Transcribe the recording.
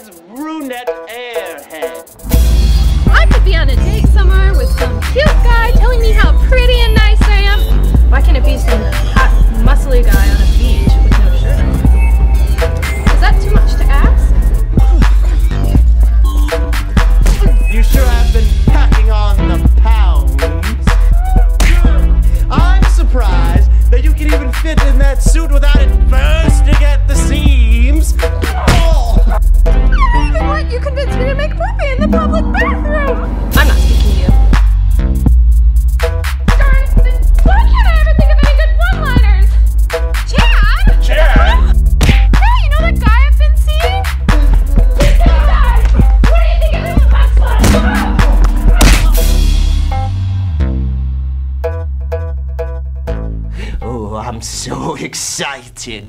Chad's brunette airhead. I could be on a date somewhere with some cute guy telling me how pretty and nice I am. Why can't it be some hot, muscly guy on a beach with no shirt on? Is that too much to ask? You sure have been packing on the pounds. I'm surprised that you can even fit in that suit without it bursting at the seams. Oh. Then what? You convinced me to make poopy in the public bathroom. I'm not speaking to you. Darn, then why can't I ever think of any good one-liners? Chad? Chad? Hey, you know that guy I've been seeing? He's gonna die! What do you think of his backslash? Oh, I'm so excited.